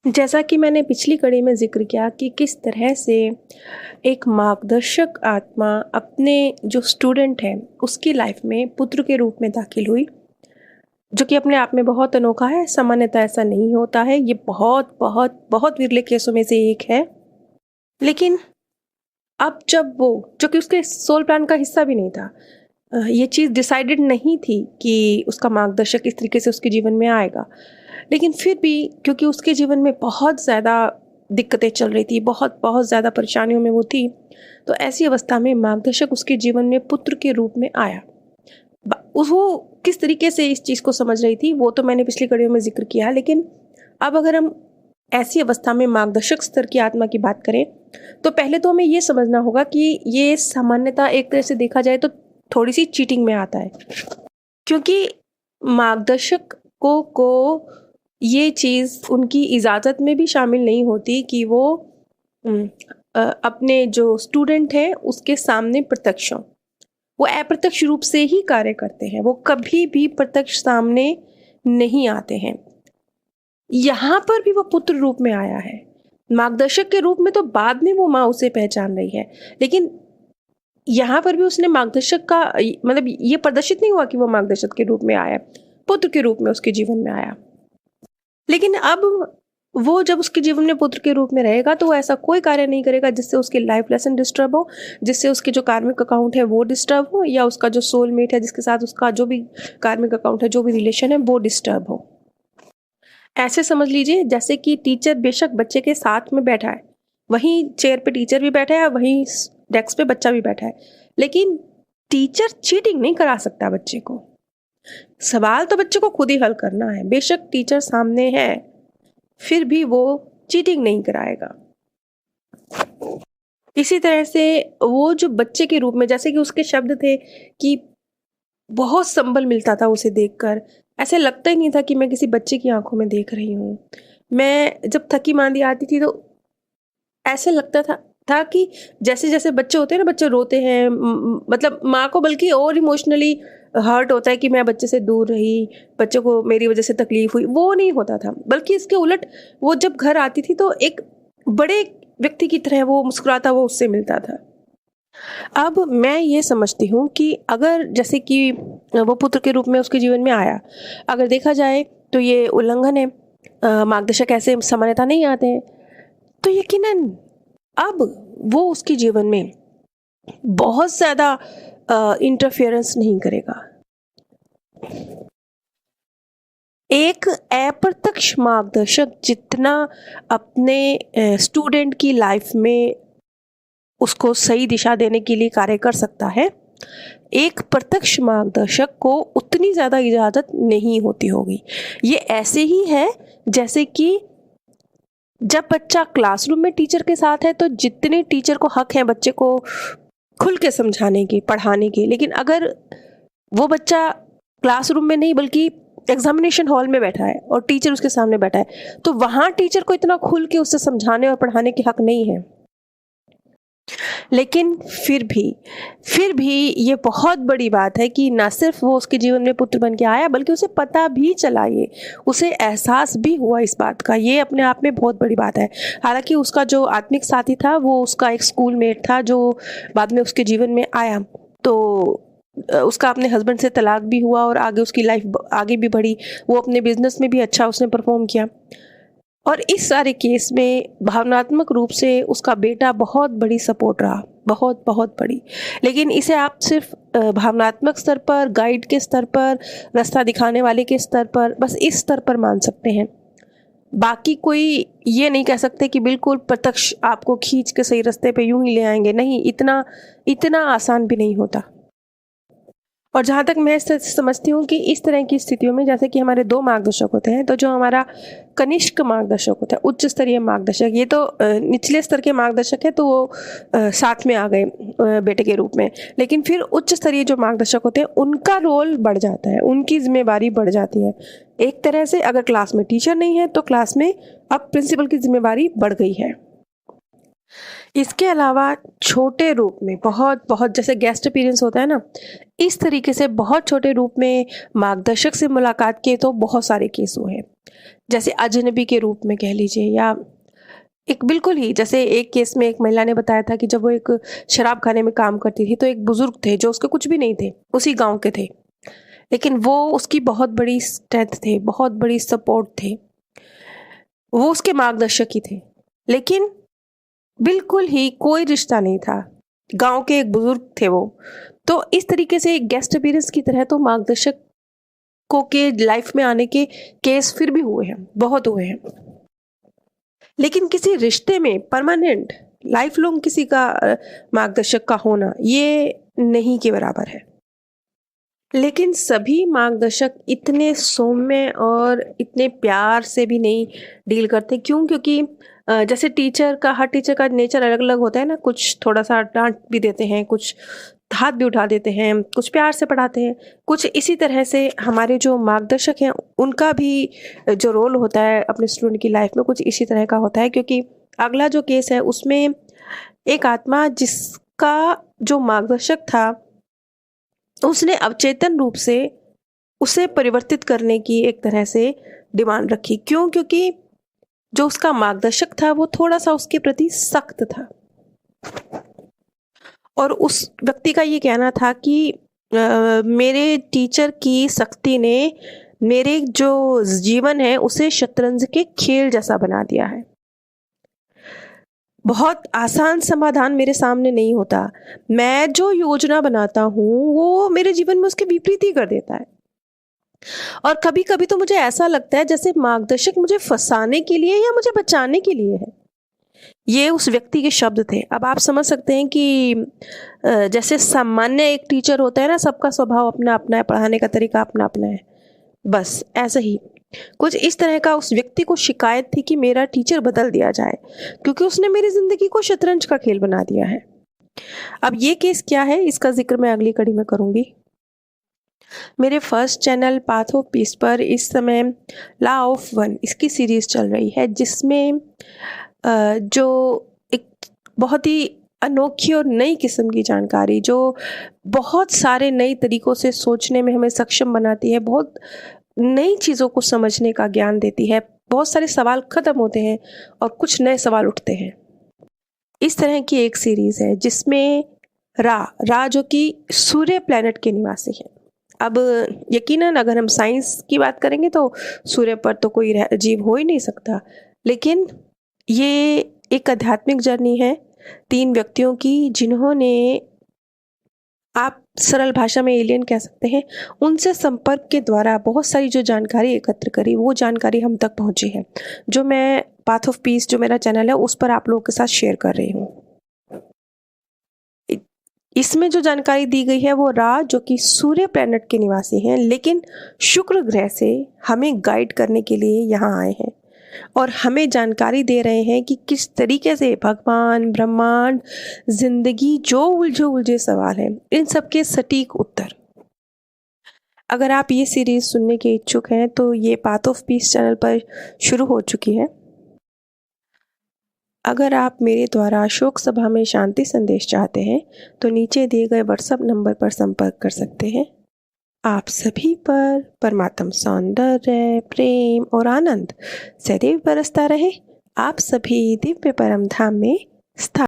जैसा कि मैंने पिछली कड़ी में ज़िक्र किया कि किस तरह से एक मार्गदर्शक आत्मा अपने जो स्टूडेंट हैं उसकी लाइफ में पुत्र के रूप में दाखिल हुई, जो कि अपने आप में बहुत अनोखा है। सामान्यतः ऐसा नहीं होता है, ये बहुत बहुत बहुत विरले केसों में से एक है। लेकिन अब जब वो, जो कि उसके सोल प्लान का हिस्सा भी नहीं था, ये चीज़ डिसाइडेड नहीं थी कि उसका मार्गदर्शक इस तरीके से उसके जीवन में आएगा, लेकिन फिर भी क्योंकि उसके जीवन में बहुत ज़्यादा दिक्कतें चल रही थी, बहुत बहुत ज़्यादा परेशानियों में वो थी, तो ऐसी अवस्था में मार्गदर्शक उसके जीवन में पुत्र के रूप में आया। वो किस तरीके से इस चीज़ को समझ रही थी वो तो मैंने पिछली कड़ियों में जिक्र किया, लेकिन अब अगर हम ऐसी अवस्था में मार्गदर्शक स्तर की आत्मा की बात करें तो पहले तो हमें ये समझना होगा कि ये सामान्यतः एक तरह से देखा जाए तो थोड़ी सी चीटिंग में आता है, क्योंकि मार्गदर्शक को ये चीज़ उनकी इजाज़त में भी शामिल नहीं होती कि वो अपने जो स्टूडेंट हैं उसके सामने प्रत्यक्ष हों। वो अप्रत्यक्ष रूप से ही कार्य करते हैं, वो कभी भी प्रत्यक्ष सामने नहीं आते हैं। यहाँ पर भी वो पुत्र रूप में आया है, मार्गदर्शक के रूप में तो बाद में वो माँ उसे पहचान रही है, लेकिन यहाँ पर भी उसने मार्गदर्शक का मतलब ये प्रदर्शित नहीं हुआ कि वो मार्गदर्शक के रूप में आया, पुत्र के रूप में उसके जीवन में आया। लेकिन अब वो जब उसके जीवन में पुत्र के रूप में रहेगा तो वो ऐसा कोई कार्य नहीं करेगा जिससे उसकी लाइफ लेसन डिस्टर्ब हो, जिससे उसके जो कार्मिक अकाउंट है वो डिस्टर्ब हो, या उसका जो सोलमेट है जिसके साथ उसका जो भी कार्मिक अकाउंट है, जो भी रिलेशन है, वो डिस्टर्ब हो। ऐसे समझ लीजिए जैसे कि टीचर बेशक बच्चे के साथ में बैठा है, वहीं चेयर पे टीचर भी बैठा है, वहीं डेस्क पे बच्चा भी बैठा है, लेकिन टीचर चीटिंग नहीं करा सकता बच्चे को। सवाल तो बच्चे को खुद ही हल करना है। बेशक टीचर सामने है, फिर भी वो चीटिंग नहीं कराएगा। इसी तरह से वो जो बच्चे के रूप में, जैसे कि उसके शब्द थे कि बहुत संबल मिलता था उसे देखकर, ऐसे लगता ही नहीं था कि मैं किसी बच्चे की आंखों में देख रही हूँ। मैं जब थकी मांदी आती थी तो ऐसे लगता था कि जैसे जैसे बच्चे होते हैं ना, बच्चे रोते हैं, मतलब माँ को बल्कि और इमोशनली हर्ट होता है कि मैं बच्चे से दूर रही, बच्चे को मेरी वजह से तकलीफ हुई, वो नहीं होता था। बल्कि इसके उलट वो जब घर आती थी तो एक बड़े व्यक्ति की तरह वो मुस्कुराता हुआ उससे मिलता था। अब मैं ये समझती हूँ कि अगर जैसे कि वो पुत्र के रूप में उसके जीवन में आया, अगर देखा जाए तो ये उल्लंघन है। मार्गदर्शक ऐसे सामान्यतः नहीं आते हैं, तो यकीनन अब वो उसके जीवन में बहुत ज़्यादा इंटरफेरेंस नहीं करेगा। एक अप्रत्यक्ष मार्गदर्शक जितना अपने स्टूडेंट की लाइफ में उसको सही दिशा देने के लिए कार्य कर सकता है, एक प्रत्यक्ष मार्गदर्शक को उतनी ज़्यादा इजाज़त नहीं होती होगी। ये ऐसे ही है जैसे कि जब बच्चा क्लासरूम में टीचर के साथ है तो जितने टीचर को हक है बच्चे को खुल के समझाने के, पढ़ाने के, लेकिन अगर वो बच्चा क्लासरूम में नहीं बल्कि एग्जामिनेशन हॉल में बैठा है और टीचर उसके सामने बैठा है, तो वहाँ टीचर को इतना खुल के उससे समझाने और पढ़ाने के हक नहीं है। लेकिन फिर भी ये बहुत बड़ी बात है कि ना सिर्फ वो उसके जीवन में पुत्र बन के आया, बल्कि उसे पता भी चला, ये उसे एहसास भी हुआ इस बात का। ये अपने आप में बहुत बड़ी बात है। हालांकि उसका जो आत्मिक साथी था वो उसका एक स्कूलमेट था जो बाद में उसके जीवन में आया, तो उसका अपने हस्बैंड से तलाक भी हुआ और आगे उसकी लाइफ आगे भी बढ़ी। वो अपने बिजनेस में भी अच्छा उसने परफॉर्म किया, और इस सारे केस में भावनात्मक रूप से उसका बेटा बहुत बड़ी सपोर्ट रहा, बहुत बहुत बड़ी। लेकिन इसे आप सिर्फ भावनात्मक स्तर पर, गाइड के स्तर पर, रास्ता दिखाने वाले के स्तर पर, बस इस स्तर पर मान सकते हैं। बाकी कोई ये नहीं कह सकते कि बिल्कुल प्रत्यक्ष आपको खींच के सही रास्ते पे यूं ही ले आएंगे। नहीं, इतना आसान भी नहीं होता। और जहाँ तक मैं समझती हूँ कि इस तरह की स्थितियों में जैसे कि हमारे दो मार्गदर्शक होते हैं, तो जो हमारा कनिष्ठ मार्गदर्शक होता है, उच्च स्तरीय मार्गदर्शक, ये तो निचले स्तर के मार्गदर्शक है, तो वो साथ में आ गए बेटे के रूप में। लेकिन फिर उच्च स्तरीय जो मार्गदर्शक होते हैं उनका रोल बढ़ जाता है, उनकी जिम्मेवारी बढ़ जाती है। एक तरह से अगर क्लास में टीचर नहीं है तो क्लास में अब प्रिंसिपल की जिम्मेवारी बढ़ गई है। इसके अलावा छोटे रूप में बहुत बहुत जैसे गेस्ट अपीयरेंस होता है ना, इस तरीके से बहुत छोटे रूप में मार्गदर्शक से मुलाकात के तो बहुत सारे केस हुए हैं। जैसे अजनबी के रूप में कह लीजिए, या एक बिल्कुल ही जैसे एक केस में एक महिला ने बताया था कि जब वो एक शराब खाने में काम करती थी तो एक बुजुर्ग थे जो उसके कुछ भी नहीं थे, उसी गांव के थे, लेकिन वो उसकी बहुत बड़ी स्ट्रेंथ थे, बहुत बड़ी सपोर्ट थे, वो उसके मार्गदर्शक ही थे। लेकिन बिल्कुल ही कोई रिश्ता नहीं था, गांव के एक बुजुर्ग थे वो। तो इस तरीके से एक गेस्ट अपीयरेंस की तरह तो मार्गदर्शकों के लाइफ में आने के केस फिर भी हुए हैं, बहुत हुए हैं, लेकिन किसी रिश्ते में परमानेंट लाइफ लॉन्ग किसी का मार्गदर्शक का होना ये नहीं के बराबर है। लेकिन सभी मार्गदर्शक इतने सौम्य और इतने प्यार से भी नहीं डील करते। क्यों? क्योंकि जैसे हर टीचर का नेचर अलग अलग होता है ना, कुछ थोड़ा सा डांट भी देते हैं, कुछ हाथ भी उठा देते हैं, कुछ प्यार से पढ़ाते हैं। कुछ इसी तरह से हमारे जो मार्गदर्शक हैं उनका भी जो रोल होता है अपने स्टूडेंट की लाइफ में कुछ इसी तरह का होता है। क्योंकि अगला जो केस है उसमें एक आत्मा जिसका जो मार्गदर्शक था उसने अवचेतन रूप से उसे परिवर्तित करने की एक तरह से डिमांड रखी। क्यों? क्योंकि जो उसका मार्गदर्शक था वो थोड़ा सा उसके प्रति सख्त था, और उस व्यक्ति का ये कहना था कि मेरे टीचर की सख्ती ने मेरे जो जीवन है उसे शतरंज के खेल जैसा बना दिया है। बहुत आसान समाधान मेरे सामने नहीं होता, मैं जो योजना बनाता हूँ वो मेरे जीवन में उसके विपरीत ही कर देता है। और कभी कभी तो मुझे ऐसा लगता है जैसे मार्गदर्शक मुझे फंसाने के लिए या मुझे बचाने के लिए है। ये उस व्यक्ति के शब्द थे। अब आप समझ सकते हैं कि जैसे सामान्य एक टीचर होता है ना, सबका स्वभाव अपना अपना है, पढ़ाने का तरीका अपना अपना है, बस ऐसा ही कुछ इस तरह का उस व्यक्ति को शिकायत थी कि मेरा टीचर बदल दिया जाए, क्योंकि उसने मेरी जिंदगी को शतरंज का खेल बना दिया है। अब ये केस क्या है इसका जिक्र मैं अगली कड़ी में करूंगी। मेरे first channel path of peace पर इस समय लॉ ऑफ वन इसकी सीरीज चल रही है, जिसमें जो एक बहुत ही अनोखी और नई किस्म की जानकारी जो बहुत सारे नए तरीकों से सोचने में हमें सक्षम बनाती है, बहुत नई चीज़ों को समझने का ज्ञान देती है। बहुत सारे सवाल खत्म होते हैं और कुछ नए सवाल उठते हैं। इस तरह की एक सीरीज है जिसमें रा जो कि सूर्य प्लैनेट के निवासी है। अब यकीनन अगर हम साइंस की बात करेंगे तो सूर्य पर तो कोई जीव हो ही नहीं सकता, लेकिन ये एक आध्यात्मिक जर्नी है 3 व्यक्तियों की, जिन्होंने, आप सरल भाषा में एलियन कह सकते हैं, उनसे संपर्क के द्वारा बहुत सारी जो जानकारी एकत्र करी वो जानकारी हम तक पहुंची है, जो मैं पाथ ऑफ पीस जो मेरा चैनल है उस पर आप लोगों के साथ शेयर कर रही हूँ। इसमें जो जानकारी दी गई है वो जो कि सूर्य प्लैनेट के निवासी हैं, लेकिन शुक्र ग्रह से हमें गाइड करने के लिए यहाँ आए हैं और हमें जानकारी दे रहे हैं कि किस तरीके से भगवान, ब्रह्मांड, जिंदगी, जो उलझे सवाल हैं, इन सब के सटीक उत्तर। अगर आप ये सीरीज सुनने के इच्छुक हैं तो ये पाथ ऑफ पीस चैनल पर शुरू हो चुकी है। अगर आप मेरे द्वारा शोक सभा में शांति संदेश चाहते हैं तो नीचे दिए गए व्हाट्सएप नंबर पर संपर्क कर सकते हैं। आप सभी पर परमात्म सौंदर्य, प्रेम और आनंद सदैव बरसता रहे। आप सभी दिव्य परम धाम में स्थापित